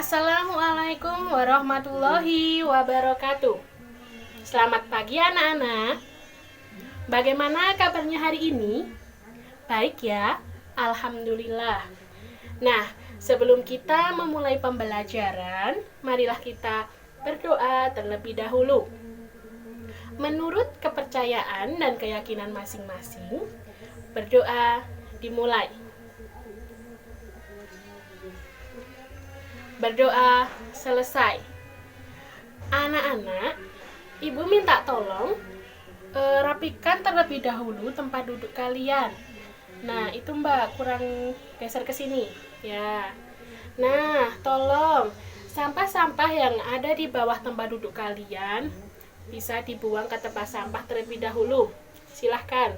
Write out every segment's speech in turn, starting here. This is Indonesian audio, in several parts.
Assalamualaikum warahmatullahi wabarakatuh. Selamat pagi anak-anak. Bagaimana kabarnya hari ini? Baik ya, alhamdulillah. Nah, sebelum kita memulai pembelajaran, marilah kita berdoa terlebih dahulu. Menurut kepercayaan dan keyakinan masing-masing, berdoa dimulai. Berdoa selesai. Anak-anak, ibu minta tolong rapikan terlebih dahulu tempat duduk kalian. Nah, itu Mbak, kurang geser ke sini. Ya. Nah, tolong sampah-sampah yang ada di bawah tempat duduk kalian bisa dibuang ke tempat sampah terlebih dahulu. Silahkan.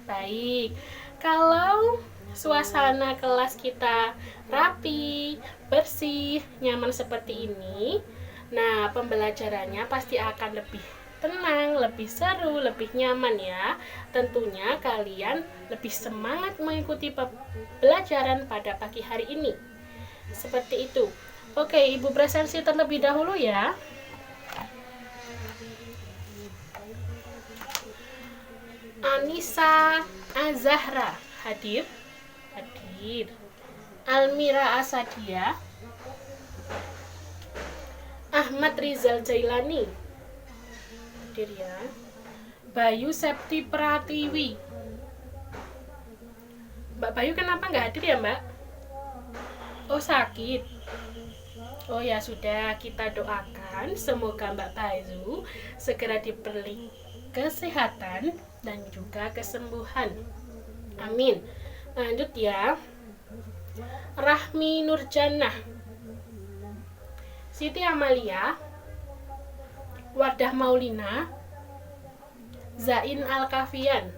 Baik. Kalau suasana kelas kita rapi, bersih, nyaman seperti ini, nah pembelajarannya pasti akan lebih tenang, lebih seru, lebih nyaman ya. Tentunya kalian lebih semangat mengikuti pembelajaran pada pagi hari ini. Seperti itu. Oke, Ibu presensi terlebih dahulu ya. Anissa Azahra hadir. Almira Asadia, Ahmad Rizal Jailani hadir ya. Bayu Septi Pratiwi. Mbak Bayu kenapa nggak hadir ya Mbak? Oh, sakit. Oh ya sudah, kita doakan semoga Mbak Bayu segera diberi kesehatan dan juga kesembuhan. Amin. Lanjut ya. Rahmi Nurjannah, Siti Amalia, Wardah Maulina, Zain Al-Kafian.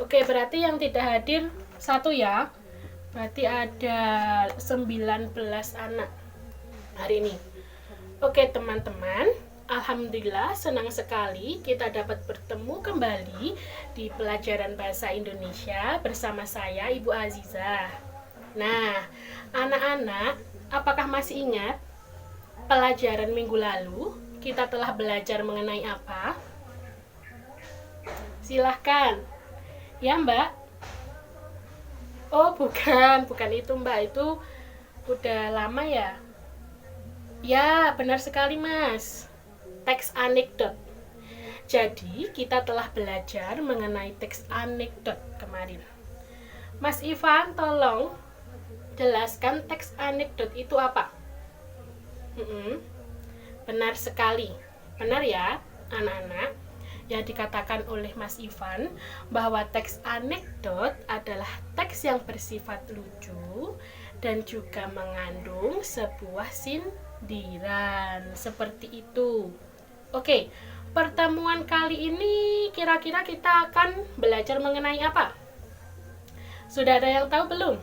Oke, berarti yang tidak hadir satu ya. Berarti ada 19 anak hari ini. Oke teman-teman, alhamdulillah senang sekali kita dapat bertemu kembali di pelajaran bahasa Indonesia bersama saya Ibu Azizah. Nah, anak-anak, apakah masih ingat pelajaran minggu lalu kita telah belajar mengenai apa? Silahkan. Ya Mbak? Oh bukan itu Mbak, itu udah lama ya? Ya, benar sekali Mas. Teks anekdot. Jadi, kita telah belajar mengenai teks anekdot kemarin. Mas Ivan, tolong jelaskan teks anekdot itu apa? Benar sekali. Benar ya, anak-anak? Yang dikatakan oleh Mas Ivan bahwa teks anekdot adalah teks yang bersifat lucu dan juga mengandung sebuah sindiran. Seperti itu. Oke, pertemuan kali ini kira-kira kita akan belajar mengenai apa? Sudah ada yang tahu belum?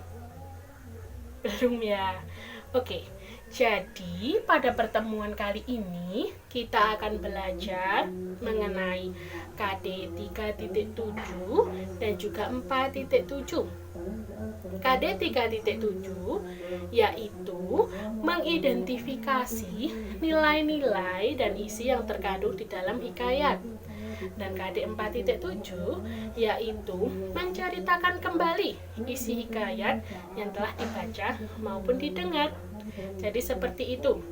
Belum ya. Oke, jadi pada pertemuan kali ini kita akan belajar mengenai KD 3.7 dan juga 4.7. KD 3.7 yaitu mengidentifikasi nilai-nilai dan isi yang terkandung di dalam hikayat. Dan KD 4.7 yaitu menceritakan kembali isi hikayat yang telah dibaca maupun didengar. Jadi seperti itu.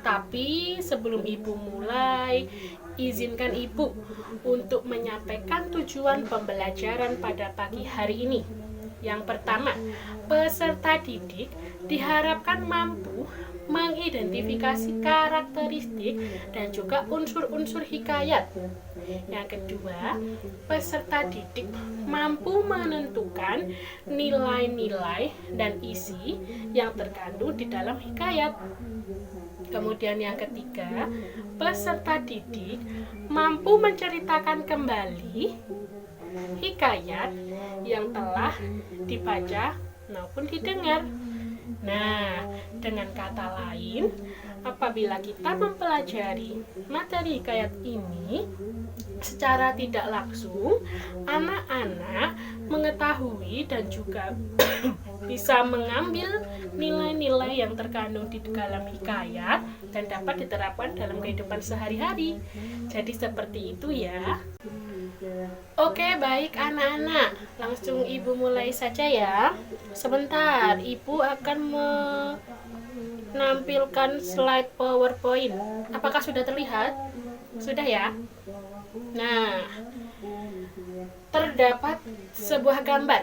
Tapi sebelum Ibu mulai, izinkan Ibu untuk menyampaikan tujuan pembelajaran pada pagi hari ini. Yang pertama, peserta didik diharapkan mampu mengidentifikasi karakteristik dan juga unsur-unsur hikayat. Yang kedua, peserta didik mampu menentukan nilai-nilai dan isi yang terkandung di dalam hikayat. Kemudian yang ketiga, peserta didik mampu menceritakan kembali hikayat yang telah dibaca maupun didengar. Nah, dengan kata lain, apabila kita mempelajari materi hikayat ini secara tidak langsung, anak-anak mengetahui dan juga bisa mengambil nilai-nilai yang terkandung di dalam hikayat dan dapat diterapkan dalam kehidupan sehari-hari. Jadi seperti itu ya. Oke, baik anak-anak, langsung Ibu mulai saja ya. Sebentar, Ibu akan menampilkan slide PowerPoint. Apakah sudah terlihat? Sudah ya? Nah, terdapat sebuah gambar.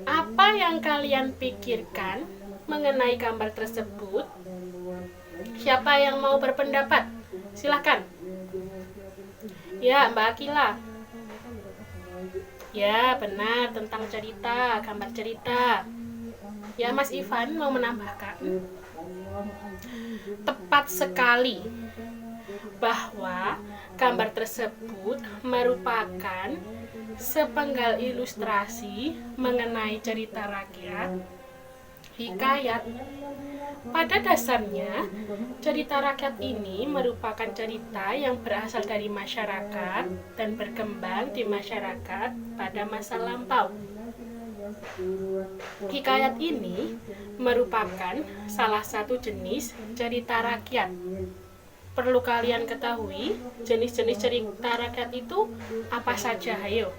Apa yang kalian pikirkan mengenai gambar tersebut? Siapa yang mau berpendapat? Silakan. Ya, Mbak Akila. Ya, benar, tentang cerita, gambar cerita. Ya, Mas Ivan mau menambahkan. Tepat sekali bahwa gambar tersebut merupakan sepenggal ilustrasi mengenai cerita rakyat, hikayat. Pada dasarnya, cerita rakyat ini merupakan cerita yang berasal dari masyarakat dan berkembang di masyarakat pada masa lampau. Hikayat ini merupakan salah satu jenis cerita rakyat. Perlu kalian ketahui, jenis-jenis cerita rakyat itu apa saja? Ayo.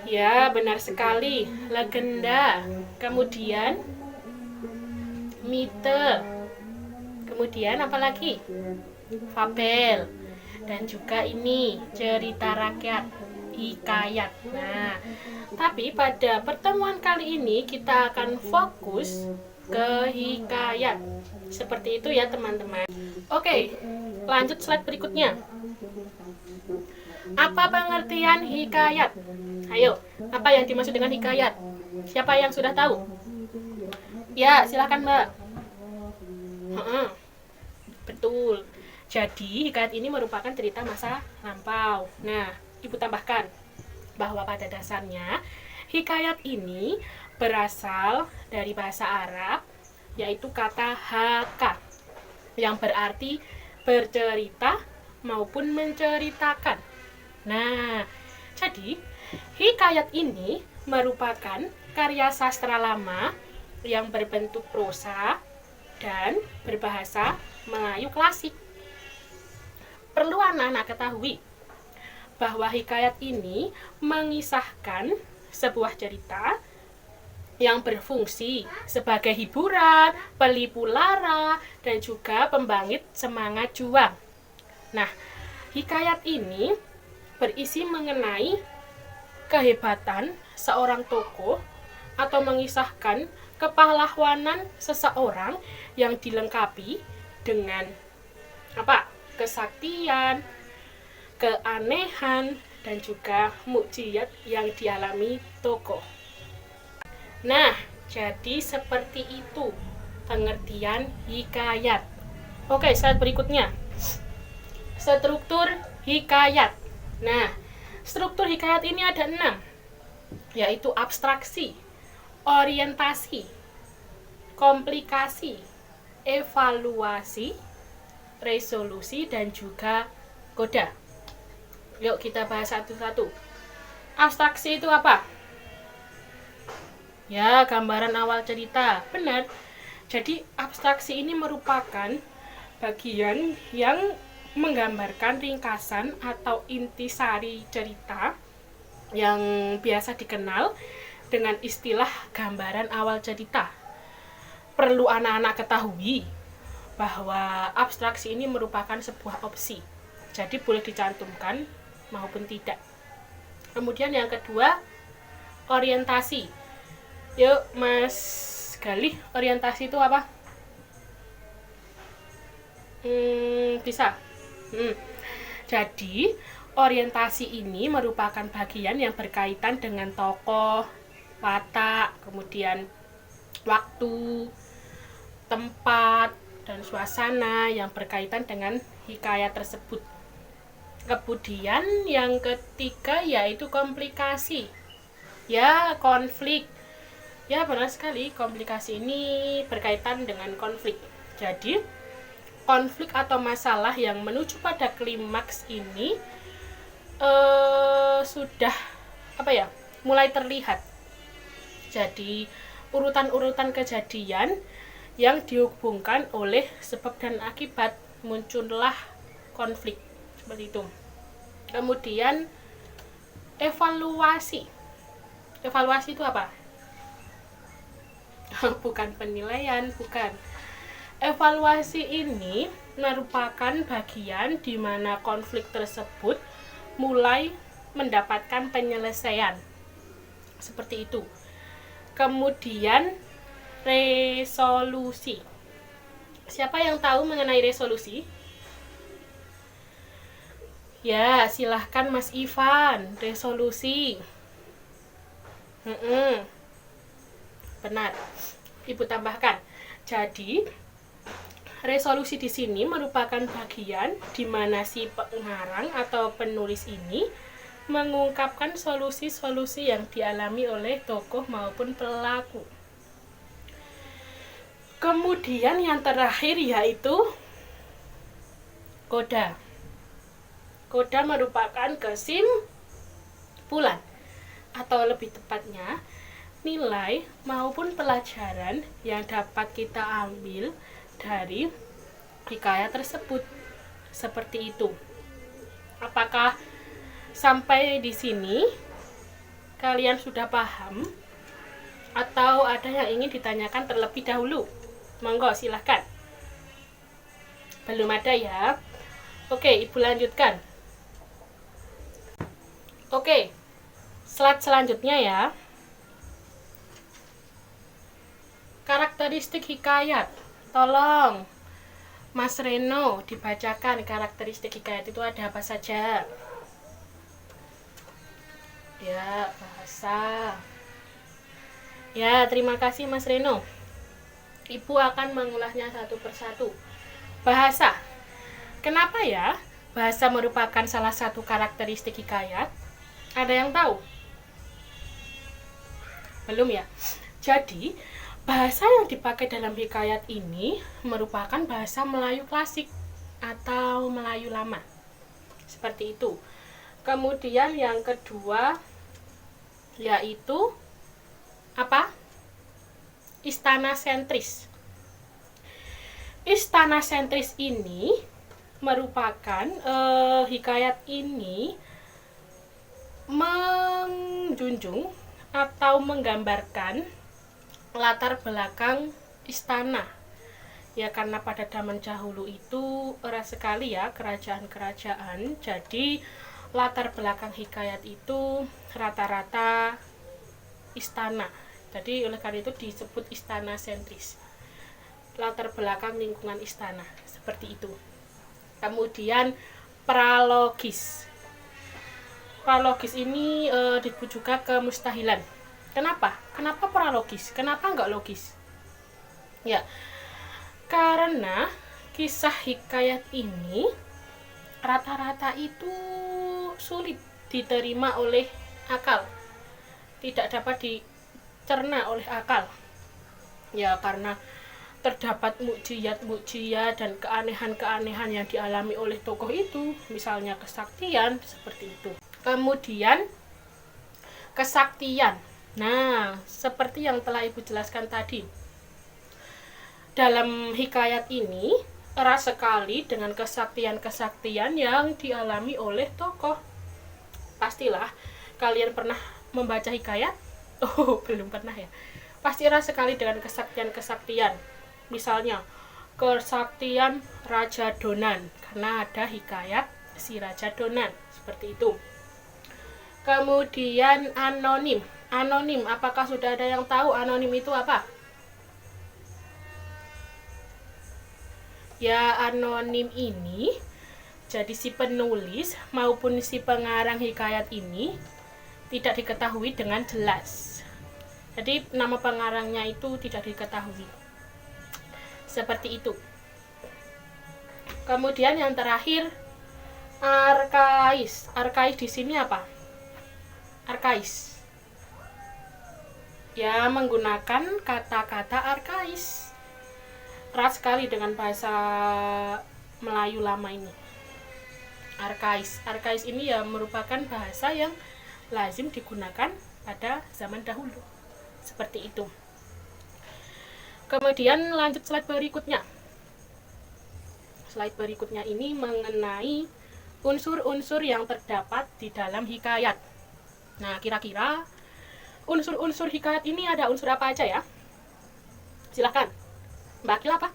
Ya, benar sekali. Legenda, kemudian mite, kemudian apa lagi? Fabel, dan juga ini cerita rakyat, hikayat. Nah, tapi pada pertemuan kali ini kita akan fokus ke hikayat. Seperti itu ya teman-teman. Oke, lanjut slide berikutnya. Apa pengertian hikayat? Ayo, apa yang dimaksud dengan hikayat? Siapa yang sudah tahu? Ya, silakan Mbak. Betul. Jadi, hikayat ini merupakan cerita masa lampau. Nah, Ibu tambahkan bahwa pada dasarnya hikayat ini berasal dari bahasa Arab, yaitu kata haka, yang berarti bercerita maupun menceritakan. Nah, jadi hikayat ini merupakan karya sastra lama yang berbentuk prosa dan berbahasa Melayu klasik. Perlu anak-anak ketahui bahwa hikayat ini mengisahkan sebuah cerita yang berfungsi sebagai hiburan, pelipu lara, dan juga pembangkit semangat juang. Nah, hikayat ini berisi mengenai kehebatan seorang tokoh atau mengisahkan kepahlawanan seseorang yang dilengkapi dengan kesaktian, keanehan, dan juga mukjizat yang dialami tokoh. Nah, jadi seperti itu pengertian hikayat. Oke, slide berikutnya. Struktur hikayat. Nah, struktur hikayat ini ada 6, yaitu abstraksi, orientasi, komplikasi, evaluasi, resolusi, dan juga koda. Yuk kita bahas satu-satu. Abstraksi itu apa? Ya, gambaran awal cerita. Benar. Jadi abstraksi ini merupakan bagian yang menggambarkan ringkasan atau intisari cerita yang biasa dikenal dengan istilah gambaran awal cerita. Perlu anak-anak ketahui bahwa abstraksi ini merupakan sebuah opsi. Jadi boleh dicantumkan maupun tidak. Kemudian yang kedua, orientasi. Yuk Mas Galih, orientasi itu apa? Bisa. Jadi orientasi ini merupakan bagian yang berkaitan dengan tokoh, watak, kemudian waktu, tempat, dan suasana yang berkaitan dengan hikayat tersebut. Kemudian yang ketiga yaitu komplikasi. Ya, konflik. Ya, benar sekali, komplikasi ini berkaitan dengan konflik. Jadi, konflik atau masalah yang menuju pada klimaks ini sudah mulai terlihat. Jadi urutan-urutan kejadian yang dihubungkan oleh sebab dan akibat, muncullah konflik seperti itu. Kemudian evaluasi. Evaluasi itu apa? Bukan penilaian, bukan. Evaluasi ini merupakan bagian di mana konflik tersebut mulai mendapatkan penyelesaian. Seperti itu. Kemudian resolusi. Siapa yang tahu mengenai resolusi? Ya, silahkan Mas Ivan. Resolusi. Benar. Ibu tambahkan. Jadi, resolusi di sini merupakan bagian di mana si pengarang atau penulis ini mengungkapkan solusi-solusi yang dialami oleh tokoh maupun pelaku. Kemudian yang terakhir yaitu koda. Koda merupakan kesimpulan atau lebih tepatnya nilai maupun pelajaran yang dapat kita ambil dari hikayat tersebut. Seperti itu. Apakah sampai di sini kalian sudah paham atau ada yang ingin ditanyakan terlebih dahulu? Monggo silahkan. Belum ada ya? Oke, Ibu lanjutkan. Oke, slide selanjutnya ya. Karakteristik hikayat. Tolong Mas Reno dibacakan karakteristik hikayat itu ada apa saja. Ya, bahasa. Ya, terima kasih Mas Reno. Ibu akan mengulahnya satu persatu. Bahasa. Kenapa ya bahasa merupakan salah satu karakteristik hikayat? Ada yang tahu? Belum ya? Jadi, bahasa yang dipakai dalam hikayat ini merupakan bahasa Melayu klasik atau Melayu lama. Seperti itu. Kemudian yang kedua yaitu apa? Istana sentris. Istana sentris ini merupakan hikayat ini menjunjung atau menggambarkan latar belakang istana. Ya, karena pada zaman dahulu itu erat sekali ya kerajaan-kerajaan. Jadi latar belakang hikayat itu rata-rata istana. Jadi oleh karena itu disebut istana sentris. Latar belakang lingkungan istana seperti itu. Kemudian pralogis. Pralogis ini ditujukan ke mustahilan. Kenapa? Kenapa pralogis? Kenapa enggak logis? Ya, karena kisah hikayat ini rata-rata itu sulit diterima oleh akal. Tidak dapat dicerna oleh akal. Ya, karena terdapat mukjizat-mukjizat dan keanehan-keanehan yang dialami oleh tokoh itu, misalnya kesaktian, seperti itu. Kemudian kesaktian. Nah, seperti yang telah Ibu jelaskan tadi. Dalam hikayat ini erat sekali dengan kesaktian-kesaktian yang dialami oleh tokoh. Pastilah kalian pernah membaca hikayat? Oh, belum pernah ya. Pasti erat sekali dengan kesaktian-kesaktian. Misalnya, kesaktian Raja Donan, karena ada hikayat si Raja Donan, seperti itu. Kemudian anonim. Anonim, apakah sudah ada yang tahu anonim itu apa? Ya, anonim ini, jadi si penulis maupun si pengarang hikayat ini tidak diketahui dengan jelas. Jadi nama pengarangnya itu tidak diketahui. Seperti itu. Kemudian yang terakhir, arkais. Arkais di sini apa? Arkais. Ya, menggunakan kata-kata arkais. Erat sekali dengan bahasa Melayu lama ini. Arkais. Arkais ini ya merupakan bahasa yang lazim digunakan pada zaman dahulu. Seperti itu. Kemudian lanjut slide berikutnya. Slide berikutnya ini mengenai unsur-unsur yang terdapat di dalam hikayat. Nah, kira-kira unsur-unsur hikayat ini ada unsur apa aja ya? Silahkan. Mbak Akil apa?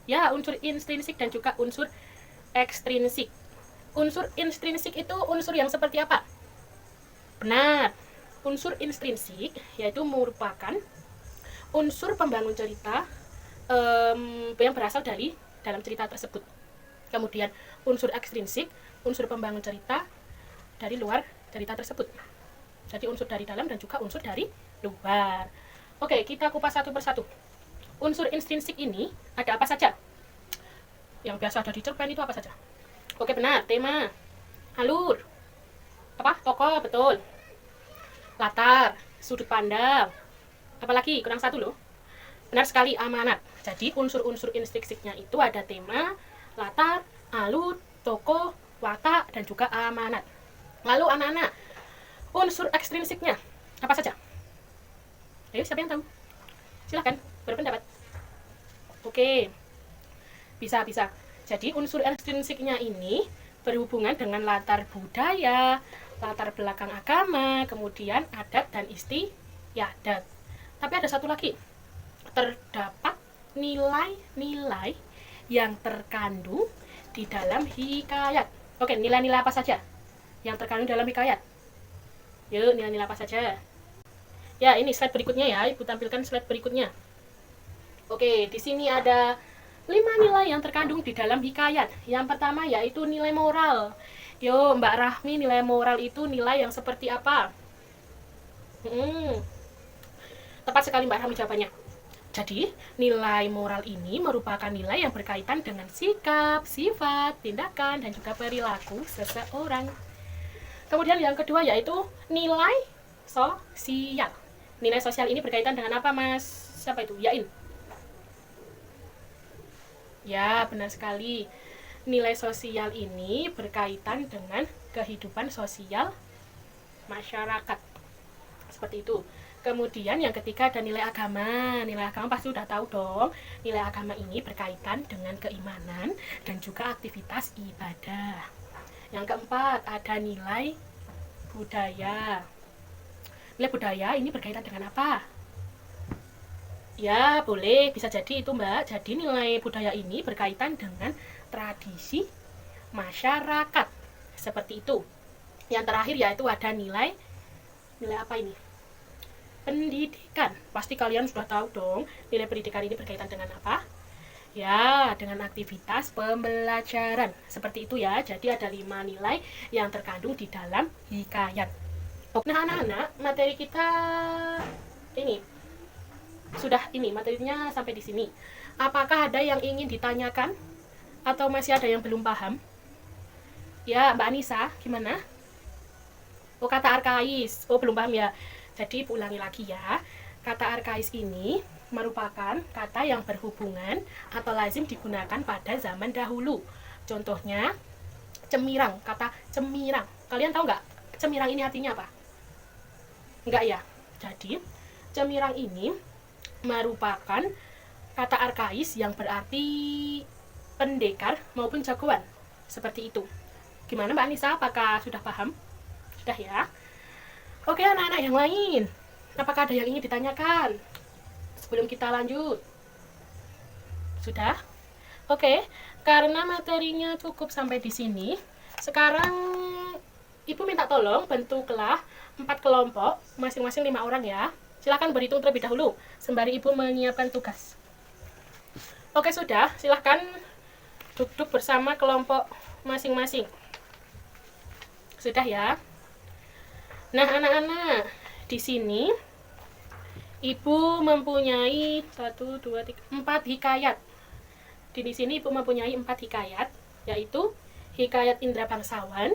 Ya, unsur intrinsik dan juga unsur ekstrinsik. Unsur intrinsik itu unsur yang seperti apa? Benar. Unsur intrinsik yaitu merupakan unsur pembangun cerita yang berasal dari dalam cerita tersebut. Kemudian unsur ekstrinsik, unsur pembangun cerita dari luar cerita tersebut. Jadi unsur dari dalam dan juga unsur dari luar. Oke, kita kupas satu persatu. Unsur intrinsik ini ada apa saja? Yang biasa ada di cerpen itu apa saja? Oke, benar. Tema, alur, apa? Tokoh, betul. Latar, sudut pandang. Apalagi? Kurang satu loh. Benar sekali, amanat. Jadi unsur-unsur intrinsiknya itu ada tema, latar, alur, tokoh, watak, dan juga amanat. Lalu anak-anak, unsur ekstrinsiknya apa saja? Ayo, siapa yang tahu? Silahkan berpendapat. Oke, bisa. Jadi unsur ekstrinsiknya ini berhubungan dengan latar budaya, latar belakang agama, kemudian adat dan istiadat. Tapi ada satu lagi, terdapat nilai-nilai yang terkandung di dalam hikayat. Oke, nilai-nilai apa saja yang terkandung dalam hikayat? Yuk, nilai-nilai apa saja? Ya, ini slide berikutnya ya. Ibu tampilkan slide berikutnya. Oke, di sini ada 5 nilai yang terkandung di dalam hikayat. Yang pertama yaitu nilai moral. Yo, Mbak Rahmi, nilai moral itu nilai yang seperti apa? Tepat sekali Mbak Rahmi jawabannya. Jadi, nilai moral ini merupakan nilai yang berkaitan dengan sikap, sifat, tindakan, dan juga perilaku seseorang. Kemudian yang kedua yaitu nilai sosial. Nilai sosial ini berkaitan dengan apa, Mas? Siapa itu? Yain. Ya, benar sekali. Nilai sosial ini berkaitan dengan kehidupan sosial masyarakat. Seperti itu. Kemudian yang ketiga ada nilai agama. Nilai agama pasti sudah tahu dong. Nilai agama ini berkaitan dengan keimanan dan juga aktivitas ibadah. Yang keempat ada nilai budaya. Nilai budaya ini berkaitan dengan apa? Ya, boleh. Bisa jadi itu, Mbak. Jadi nilai budaya ini berkaitan dengan tradisi masyarakat. Seperti itu. Yang terakhir yaitu ada nilai apa ini? Pendidikan. Pasti kalian sudah tahu dong, nilai pendidikan ini berkaitan dengan apa? Ya, dengan aktivitas pembelajaran. Seperti itu ya. Jadi ada 5 nilai yang terkandung di dalam hikayat. Nah, anak-anak, materi kita ini materinya sampai di sini. Apakah ada yang ingin ditanyakan atau masih ada yang belum paham? Ya, Mbak Anissa, gimana? Oh, kata arkais. Oh, belum paham ya. Jadi ulangi lagi ya. Kata arkais ini merupakan kata yang berhubungan atau lazim digunakan pada zaman dahulu. Contohnya cemirang, kata cemirang. Kalian tahu nggak cemirang ini artinya apa? Enggak ya. Jadi cemirang ini merupakan kata arkais yang berarti pendekar maupun jagoan. Seperti itu. Gimana Mbak Anissa? Apakah sudah paham? Sudah ya? Oke, anak-anak yang lain, apakah ada yang ingin ditanyakan sebelum kita lanjut? Sudah? Oke, karena materinya cukup sampai di sini, sekarang Ibu minta tolong bentuklah 4 kelompok, masing-masing 5 orang ya. Silakan berhitung terlebih dahulu, sembari Ibu menyiapkan tugas. Oke, sudah. Silakan duduk bersama kelompok masing-masing. Sudah ya? Nah, anak-anak, di sini Ibu mempunyai 1, 2, 3, 4 hikayat. Di sini Ibu mempunyai 4 hikayat, yaitu hikayat Indra Bangsawan,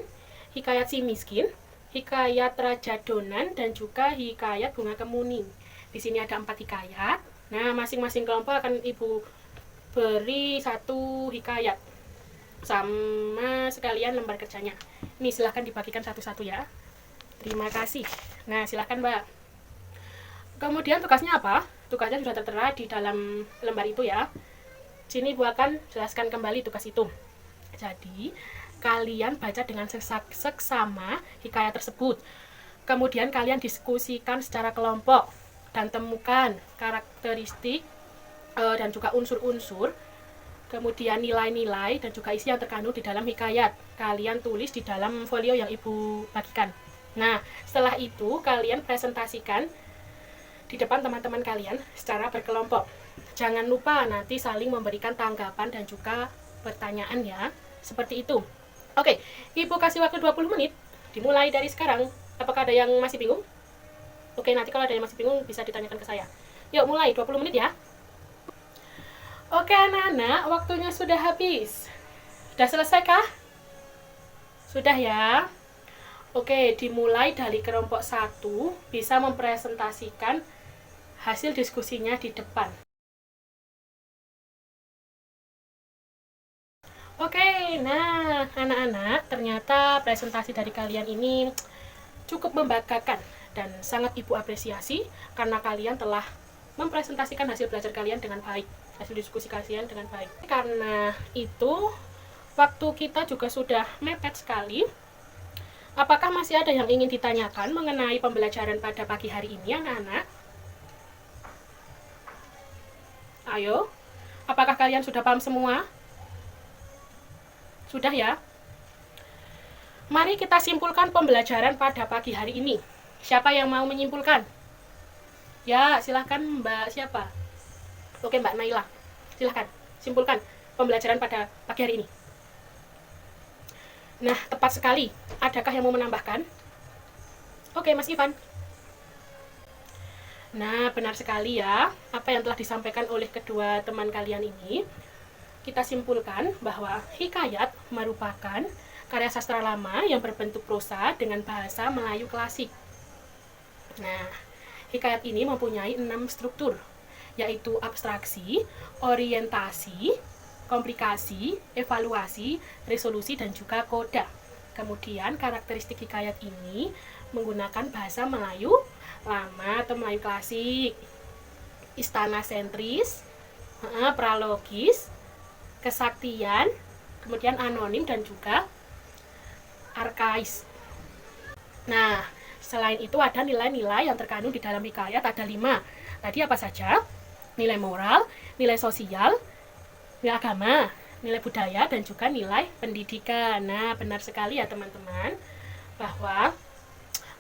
hikayat Si Miskin, hikayat Raja Donan, dan juga hikayat Bunga Kemuning. Di sini ada 4 hikayat. Nah, masing-masing kelompok akan Ibu beri 1 hikayat sama sekalian lembar kerjanya. Ini silahkan dibagikan satu-satu ya. Terima kasih. Nah, silahkan Mbak. Kemudian tugasnya apa? Tugasnya sudah tertera di dalam lembar itu ya. Sini Bu akan jelaskan kembali tugas itu. Jadi, kalian baca dengan seksama hikayat tersebut. Kemudian kalian diskusikan secara kelompok dan temukan karakteristik dan juga unsur-unsur, kemudian nilai-nilai dan juga isi yang terkandung di dalam hikayat. Kalian tulis di dalam folio yang Ibu bagikan. Nah, setelah itu kalian presentasikan di depan teman-teman kalian secara berkelompok. Jangan lupa nanti saling memberikan tanggapan dan juga pertanyaan ya. Seperti itu. Oke, Ibu kasih waktu 20 menit. Dimulai dari sekarang. Apakah ada yang masih bingung? Oke, nanti kalau ada yang masih bingung bisa ditanyakan ke saya. Yuk, mulai 20 menit ya. Oke anak-anak, waktunya sudah habis. Sudah selesai kah? Sudah ya? Oke, dimulai dari kelompok 1 bisa mempresentasikan hasil diskusinya di depan. Oke, nah anak-anak, ternyata presentasi dari kalian ini cukup membanggakan dan sangat Ibu apresiasi karena kalian telah mempresentasikan hasil belajar kalian dengan baik, hasil diskusi kalian dengan baik. Karena itu, waktu kita juga sudah mepet sekali. Apakah masih ada yang ingin ditanyakan mengenai pembelajaran pada pagi hari ini, anak-anak? Ayo, apakah kalian sudah paham semua? Sudah ya? Mari kita simpulkan pembelajaran pada pagi hari ini. Siapa yang mau menyimpulkan? Ya, silahkan Mbak siapa? Oke, Mbak Naila. Silahkan, simpulkan pembelajaran pada pagi hari ini. Nah, tepat sekali. Adakah yang mau menambahkan? Oke, Mas Ivan. Nah, benar sekali ya. Apa yang telah disampaikan oleh kedua teman kalian ini, kita simpulkan bahwa hikayat merupakan karya sastra lama yang berbentuk prosa dengan bahasa Melayu klasik. Nah, hikayat ini mempunyai 6 struktur, yaitu abstraksi, orientasi, komplikasi, evaluasi, resolusi, dan juga koda. Kemudian karakteristik hikayat ini menggunakan bahasa Melayu lama atau Melayu klasik, istana sentris, pralogis, kesaktian, kemudian anonim, dan juga arkais. Nah, selain itu ada nilai-nilai yang terkandung di dalam hikayat, ada 5. Tadi apa saja? Nilai moral, nilai sosial, nilai agama, nilai budaya, dan juga nilai pendidikan. Nah, benar sekali ya teman-teman, bahwa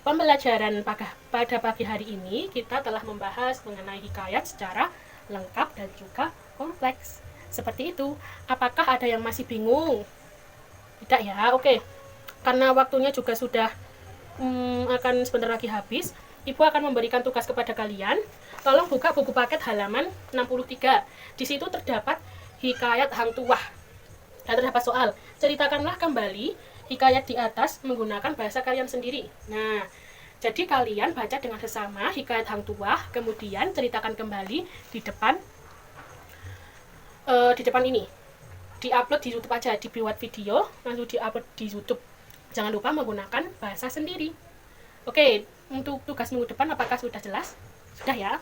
pembelajaran pada pagi hari ini kita telah membahas mengenai hikayat secara lengkap dan juga kompleks. Seperti itu. Apakah ada yang masih bingung? Tidak ya? Oke. Karena waktunya juga sudah akan sebentar lagi habis, Ibu akan memberikan tugas kepada kalian. Tolong buka buku paket halaman 63. Di situ terdapat hikayat Hang Tuah. Dan terdapat soal, ceritakanlah kembali hikayat di atas menggunakan bahasa kalian sendiri. Nah, jadi kalian baca dengan sesama hikayat Hang Tuah, kemudian ceritakan kembali di depan ini. Di-upload di YouTube aja, dibuat video, langsung di-upload di YouTube. Jangan lupa menggunakan bahasa sendiri. Oke, untuk tugas minggu depan apakah sudah jelas? Sudah ya?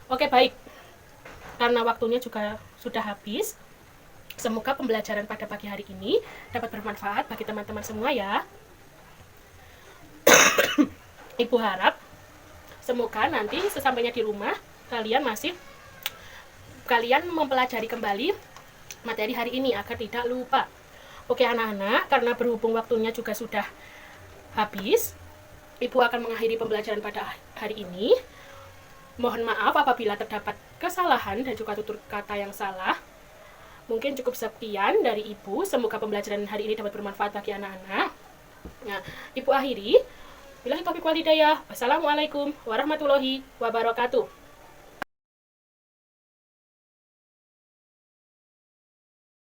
Oke, baik. Karena waktunya juga sudah habis, semoga pembelajaran pada pagi hari ini dapat bermanfaat bagi teman-teman semua ya. Ibu harap semoga nanti sesampainya di rumah kalian mempelajari kembali materi hari ini agar tidak lupa. Oke anak-anak, karena berhubung waktunya juga sudah habis, Ibu akan mengakhiri pembelajaran pada hari ini. Mohon maaf apabila terdapat kesalahan dan juga tutur kata yang salah. Mungkin cukup sekian dari Ibu. Semoga pembelajaran hari ini dapat bermanfaat bagi anak-anak. Nah, Ibu akhiri. Billahi taufiq wal hidayah. Wassalamualaikum warahmatullahi wabarakatuh.